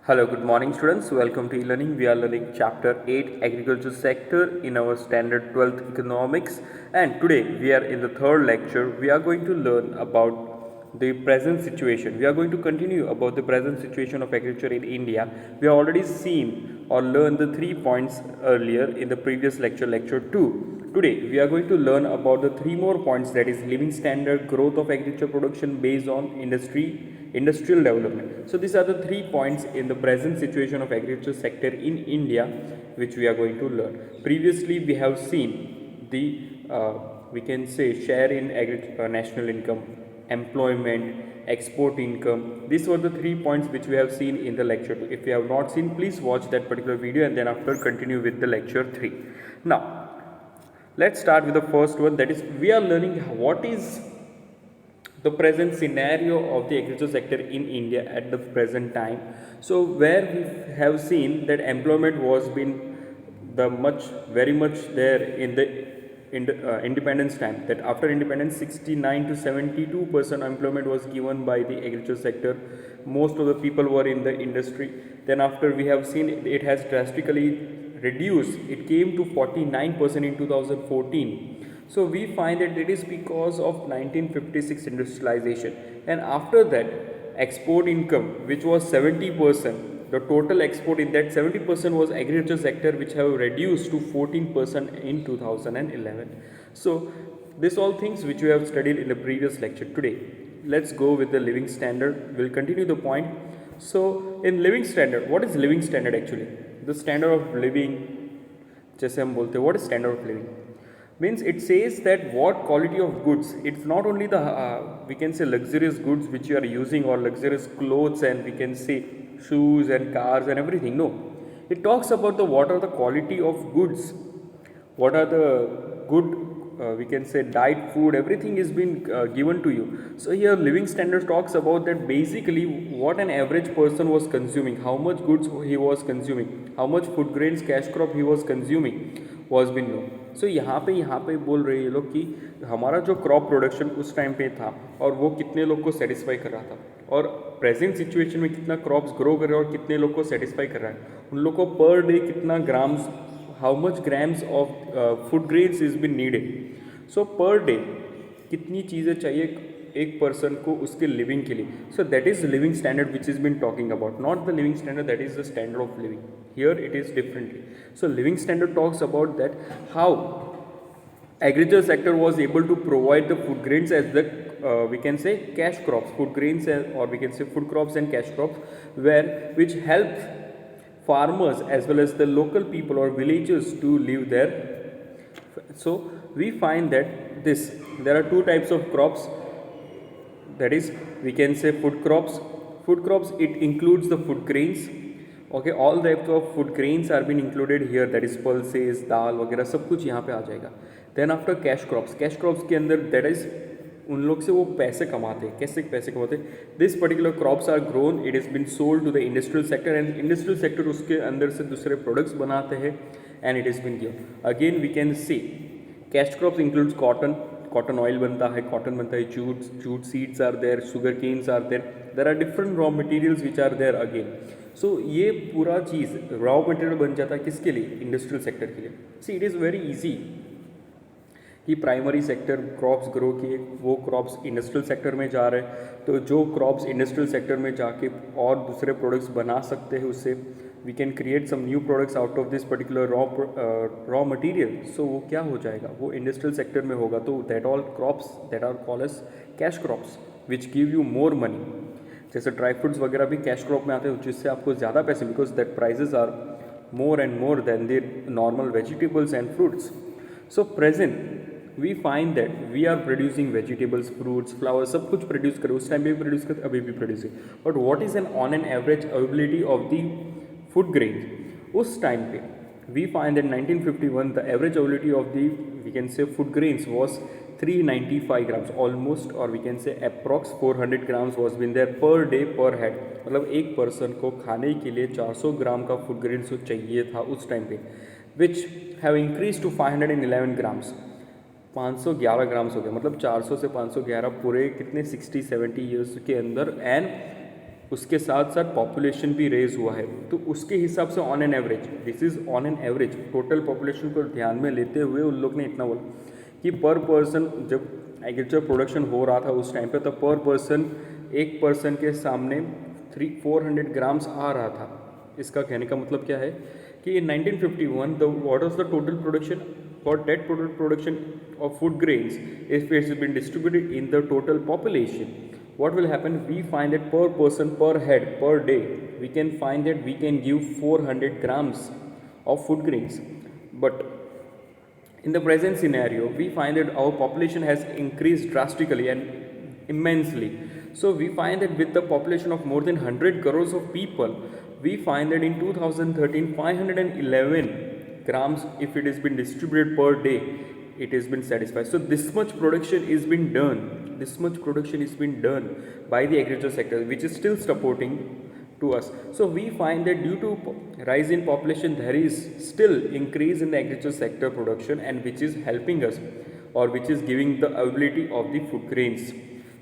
Hello, good morning students. Welcome to e-learning. We are learning chapter 8 agriculture sector in our standard 12th economics, and today we are in the third lecture. We are going to learn about the present situation. We are going to continue about the present situation of agriculture in India. We have already seen or learned the 3 points earlier in the previous lecture, lecture 2. Today we are going to learn about the 3 more points, that is living standard, growth of agriculture production based on industrial development. So these are the 3 points in the present situation of agriculture sector in India which we are going to learn. Previously we have seen the we can say share in national income, employment, export income. These were the 3 points which we have seen in the lecture 2. If you have not seen, please watch that particular video and then after continue with the lecture 3. Now let's start with the first one, that is we are learning what is the present scenario of the agriculture sector in India at the present time. So where we have seen that employment was been very much there in the independence time, that after independence 69 to 72% employment was given by the agriculture sector. Most of the people were in the industry. Then after we have seen it has drastically reduced, it came to 49% in 2014. So we find that it is because of 1956 industrialization, and after that export income, which was 70%, the total export in that 70% was agriculture sector, which have reduced to 14% in 2011. So this all things which we have studied in the previous lecture. Today let's go with the living standard. We'll continue the point. So in living standard, what is living standard actually? The standard of living, जैसे हम बोलते हैं, what is standard of living means it says that what quality of goods. It's not only the we can say luxurious goods which you are using, or luxurious clothes, and we can say shoes and cars and everything. No, it talks about the what are the quality of goods, what are the good we can say diet, food, everything is been given to you. So here living standard talks about that basically what an average person was consuming, how much goods he was consuming, how much food grains, cash crop he was consuming was been known. सो यहाँ पे बोल रहे हैं ये लोग कि हमारा जो क्रॉप प्रोडक्शन उस टाइम पे था और वो कितने लोग को सेटिस्फाई कर रहा था, और प्रेजेंट सिचुएशन में कितना क्रॉप्स ग्रो कर रहे हैं और कितने लोग को सेटिस्फाई कर रहा है, उन लोग को पर डे कितना grams, how much grams of food grains is been needed. So per day कितनी चीज़ें चाहिए एक पर्सन को उसके लिविंग के लिए. So that is living standard which is been talking about, not the living standard that is the standard of living. Here it is differently. So living standard talks about that how agriculture sector was able to provide the food grains as the we can say cash crops, food grains or we can say food crops and cash crops, which help farmers as well as the local people or villagers to live there. So we find that there are two types of crops, that is we can say food crops. Food crops, it includes the food grains. Okay, all types of food grains are been included here, that is pulses, दाल वगैरह सब कुछ यहाँ पे आ जाएगा. Then after cash crops के अंदर that is उन लोग से वो पैसे कमाते हैं. कैसे पैसे कमाते हैं? This particular crops are grown, it is been sold to the industrial sector, and industrial sector उसके अंदर से दूसरे प्रोडक्ट्स बनाते हैं and it is been given. Again we can see cash crops includes cotton oil बनता है, cotton बनता है, jute seeds are there, sugar canes are there are different raw materials which are there again. So ये पूरा चीज़ raw material बन जाता है किसके लिए? इंडस्ट्रियल सेक्टर के लिए. See it is very easy कि प्राइमरी सेक्टर क्रॉप्स ग्रो किए, वो क्रॉप्स इंडस्ट्रियल सेक्टर में जा रहे हैं, तो जो क्रॉप्स इंडस्ट्रियल सेक्टर में जाके और दूसरे प्रोडक्ट्स बना सकते हैं, उससे we can create some new products out of this particular raw material. So वो क्या हो जाएगा? वो इंडस्ट्रियल सेक्टर में होगा. तो that all crops that are called as cash crops which give you more money. जैसे ड्राई फ्रूट्स वगैरह भी कैश क्रॉप में आते हैं, जिससे आपको ज़्यादा पैसे, because that prices are more and more than the normal vegetables and fruits. So present we find that we are producing vegetables, fruits, flowers, सब कुछ प्रोड्यूस करें. उस टाइम पे भी प्रोड्यूस करते, अभी भी प्रोड्यूस है. But what is on an average availability of the food grain? उस टाइम पे we find that 1951 the average availability of the we can say food grains was 395 grams almost, or we can say approx 400 grams was been there per day per head. मतलब एक person को खाने के लिए 400 ग्राम का food grains चाहिए था उस टाइम पे, which have increase to 511 grams. 511 grams हो गया, मतलब 400 से 511 पूरे कितने 60-70 ईयर्स के अंदर. एंड उसके साथ साथ पॉपुलेशन भी रेज हुआ है, तो उसके हिसाब से on an average, this is on an average, total population को ध्यान में लेते हुए उन लोग ने इतना बोला कि पर पर्सन, जब एग्रीकल्चर प्रोडक्शन हो रहा था उस टाइम पे, तो पर पर्सन, एक पर्सन के सामने 400 ग्राम्स आ रहा था। इसका कहने का मतलब क्या है कि in 1951 the what was the total production for that total production of food grains, if it has been distributed in the total population, what will happen, we find that per person per head per day we can find that we can give 400 grams of food grains. But in the present scenario we find that our population has increased drastically and immensely. So we find that with the population of more than 100 crores of people, we find that in 2013 511 grams, if it has been distributed per day, it has been satisfied. So this much production is been done, this much production is been done by the agriculture sector, which is still supporting to us. So we find that due to rise in population there is still increase in the agriculture sector production, and which is helping us or which is giving the availability of the food grains.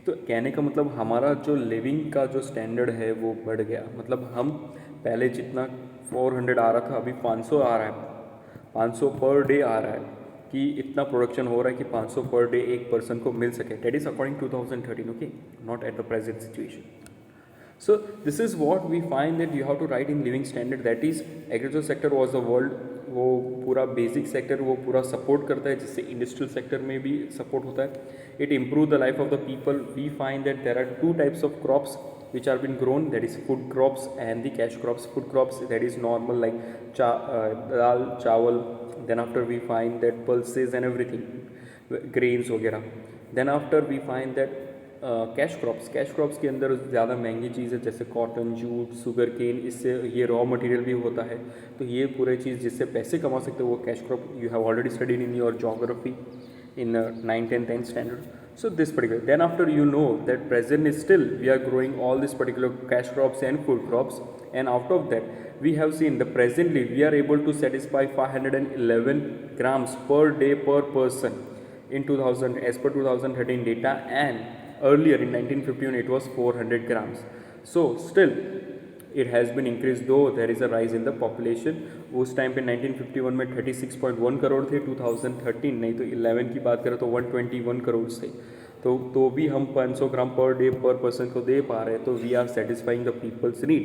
तो कहने का मतलब हमारा जो living का जो standard है वो बढ़ गया, मतलब हम पहले जितना 400 आ रहा था अभी 500 आ रहा है, 500 पर डे आ रहा है, कि इतना प्रोडक्शन हो रहा है कि 500 पर डे एक पर्सन को मिल सके. That is according 2013, okay, not at the present situation. So this is what we find that you have to write in living standard, that is agriculture sector was the world, वो पूरा basic sector वो पूरा support करता है, जिससे industrial sector में भी support होता है. It improve the life of the people. We find that there are two types of crops which are been grown, that is food crops and the cash crops. Food crops, that is normal like dal, chawal, then after we find that pulses and everything, grains वगैरह. then after we find that cash crops के अंदर ज़्यादा महंगी चीज़ है, जैसे cotton, jute, sugar cane, इससे ये raw material भी होता है. तो ये पूरे चीज़ जिससे पैसे कमा सकते हो वो cash crop. You have already studied in your geography in 9th and 10th standard. So this particular, then after you know that present is still we are growing all these particular cash crops and food crops, and out of that we have seen the presently we are able to satisfy 511 grams per day per person in 2000 as per 2013 data, and earlier in 1951 it was 400 grams. So still it has been increased, though there is a rise in the population. उस time पे 1951 में 36.1 करोड़ थे, 2013 नहीं तो 11 की बात करें तो 121 करोड़ थे. तो भी हम 500 ग्राम पर डे पर पर्सन को दे पा रहे हैं, तो we are satisfying the people's need.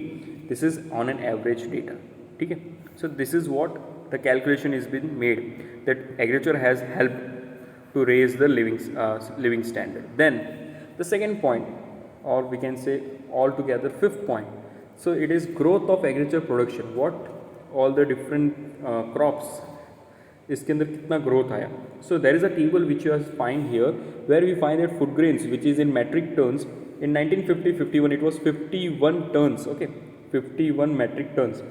This is on an average data, ठीक है. So this is what the calculation is been made that agriculture has help to raise the living standard. Then the second point, or we can say altogether fifth point, so it is growth of agriculture production. What all the different crops, इसके अंदर कितना growth आया. So there is a table which you find here where we find that food grains which is in metric tons in 1950-51 it was 51 tons, okay, 51 metric tons.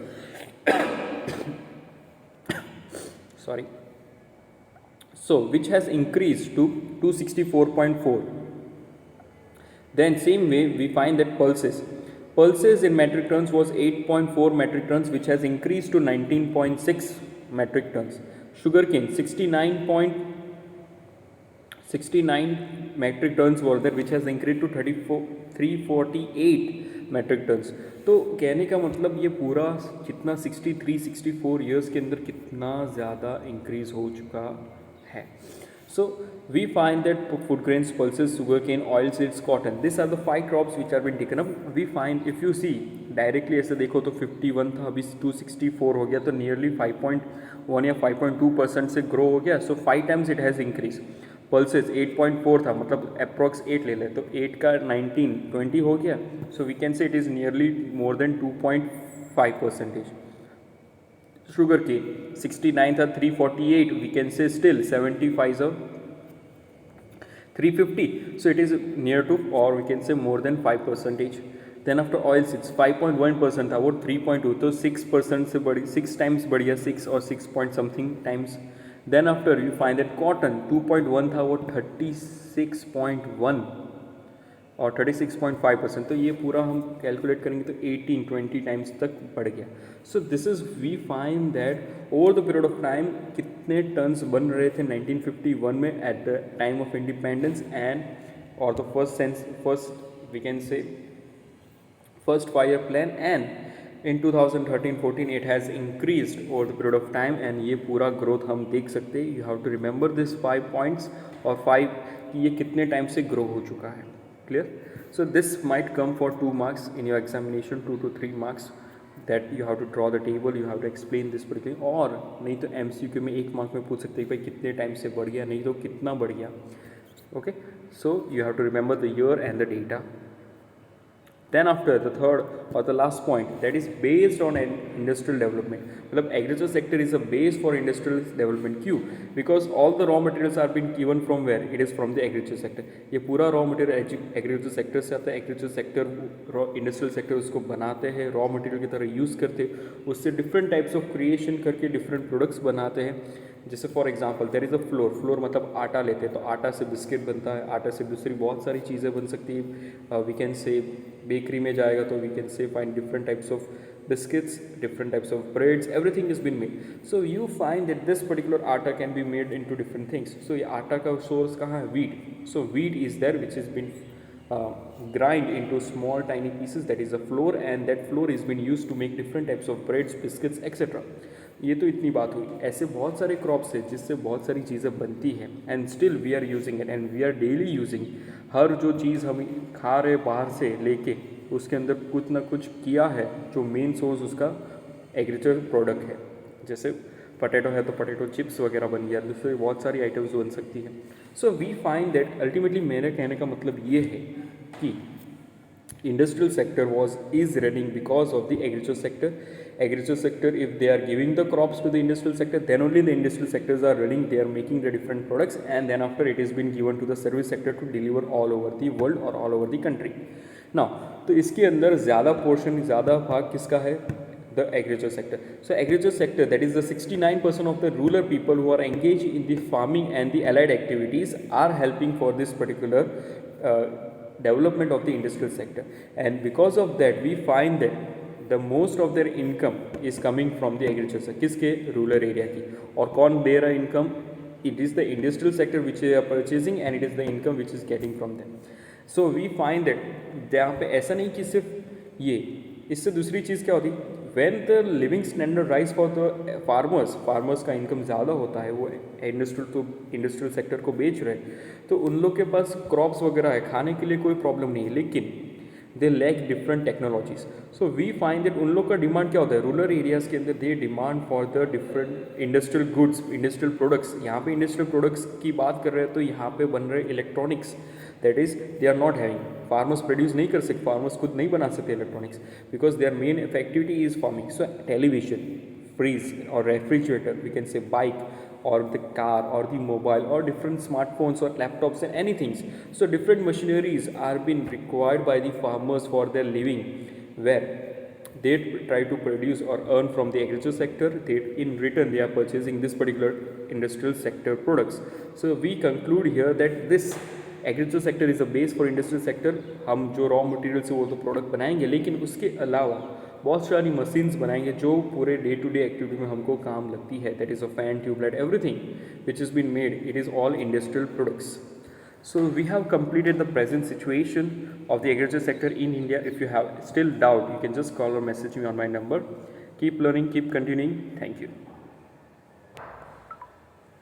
Sorry. So which has increased to 264.4. Then same way we find that pulses in metric tons was 8.4 metric tons, which has increased to 19.6 metric tons. Sugarcane 69 metric tons were there, which has increased to 348 metric tons. तो कहने का मतलब ये पूरा कितना 63-64 years के अंदर कितना ज़्यादा इंक्रीज हो चुका है. So we find that food grains, pulses, sugarcane, oilseeds, cotton, these are the 5 crops which are been taken up. We find if you see directly ऐसे देखो तो 51 था, अभी 264 हो गया, तो नियरली 5.1 या 5.2% से ग्रो हो गया. सो 5 times it has increase. Pulses 8.4 था, मतलब अप्रॉक्स 8 ले लें तो 8 का 19 20 हो गया. So we can say it is nearly more than 2.5%. Sugar cane 69 था 348, we can say still 75 of 350, so it is near to, or we can say more than 5%. Then after oilseeds 5.1% था, वो 3.2, तो 6% से बढ़ी, 6 times बढ़ गया, 6 और 6 point something times. Then after you find that cotton 2.1 था, वो 36.1 और 36.5%. तो ये पूरा हम कैलकुलेट करेंगे तो 18-20 टाइम्स तक बढ़ गया. So this is we find that over the period of time कितने टन्स बन रहे थे 1951 में at the time of independence, and और the first we can say first 5 year plan, and in 2013-14 it has increased over the period of time, and ये पूरा growth हम देख सकते हैं. You have to remember this 5 points और 5 कि ये कितने टाइम से grow हो चुका है. Clear? So this might come for 2 marks in your examination, 2 to 3 marks, that you have to draw the table, you have to explain this particular. और नहीं तो MCQ में 1 मार्क में पूछ सकते हैं भाई कितने टाइम से बढ़ गया, नहीं तो कितना बढ़ गया. Okay, so you have to remember the year and the data. Then after the third or the last point, that is based on an industrial development. मतलब agriculture sector is a base for industrial development. क्यों? Because all the raw materials are being given from where? It is from the agriculture sector. ये पूरा raw material agriculture sector से आता है. agriculture sector industrial sector उसको बनाते हैं, raw material की तरह use करते हैं, उससे different types of creation करके different products बनाते हैं. जैसे for example there is a flour मतलब आटा लेते हैं, तो आटा से बिस्किट बनता है, आटा से दूसरी बहुत सारी चीज़ें बन सकती है. वी कैन से बेकरी में जाएगा तो we can say find different types of biscuits, different types of breads, everything has been made. So you find that this particular atta can be made into different things. So ये आटा का source कहाँ है? Wheat. So wheat is there which has been grind into small tiny pieces, that is a flour, and that flour is been used to make different types of breads, biscuits, etc. ये तो इतनी बात हुई. ऐसे बहुत सारे crops हैं जिससे बहुत सारी चीज़ें बनती हैं, and still we are using it and we are daily using. हर जो चीज़ हम खा रहे बाहर से लेके उसके अंदर कुछ ना कुछ किया है, जो मेन सोर्स उसका एग्रीकल्चर प्रोडक्ट है. जैसे पटेटो है तो पटेटो चिप्स वगैरह बन गया, दूसरे बहुत सारी आइटम्स बन सकती हैं. So we find that ultimately मेरे कहने का मतलब ये है कि industrial sector is running because of the agriculture sector. Agriculture sector, if they are giving the crops to the industrial sector, then only the industrial sectors are running, they are making the different products, and then after it is been given to the service sector to deliver all over the world or all over the country. Now तो इसके अंदर ज़्यादा portion, ज़्यादा भाग किसका है? The agriculture sector. So agriculture sector, that is the 69% of the rural people who are engaged in the farming and the allied activities, are helping for this particular development of the industrial sector. And because of that we find that the most of their income is coming from the agriculture sector. किसके? rural area की. और कौन दे रहा है income? It is the industrial sector which they are purchasing, and it is the income which is getting from them. So we find that यहाँ पे ऐसा नहीं कि सिर्फ ये, इससे दूसरी चीज़ क्या होती? When the living standard rise for the farmers का इनकम ज़्यादा होता है, वो इंडस्ट्रियल सेक्टर को बेच रहे हैं, तो उन लोग के पास क्रॉप्स वगैरह है, खाने के लिए कोई प्रॉब्लम नहीं है, लेकिन they lack different technologies. So we find that उन लोग का डिमांड क्या होता है? रूरल एरियाज़ के अंदर they demand for the different industrial goods, industrial products. यहाँ पे इंडस्ट्रियल प्रोडक्ट्स की बात कर रहे हैं तो यहाँ पे बन रहे electronics, that is they are not having. Farmers produce नहीं कर सकते, फार्मर्स खुद नहीं बना सकते electronics, because their main activity is farming. So television, fridge और refrigerator, we can say bike or the car or the mobile or different smartphones or laptops and anything. So different machineries are being required by the farmers for their living, where they try to produce or earn from the agriculture sector. They, in return, they are purchasing this particular industrial sector products. So we conclude here that this agriculture sector is a base for industrial sector. हम जो raw material से वो तो product बनाएंगे, लेकिन उसके अलावा बहुत सारी मशीन्स बनाएंगे जो पूरे डे टू डे एक्टिविटी में हमको काम लगती है. That is a fan, tubelight, everything which is been made, it is all industrial products. So we have completed the present situation of the agriculture sector in India. If you have still doubt, you can just call or message me on my number. Keep learning, keep continuing. Thank you.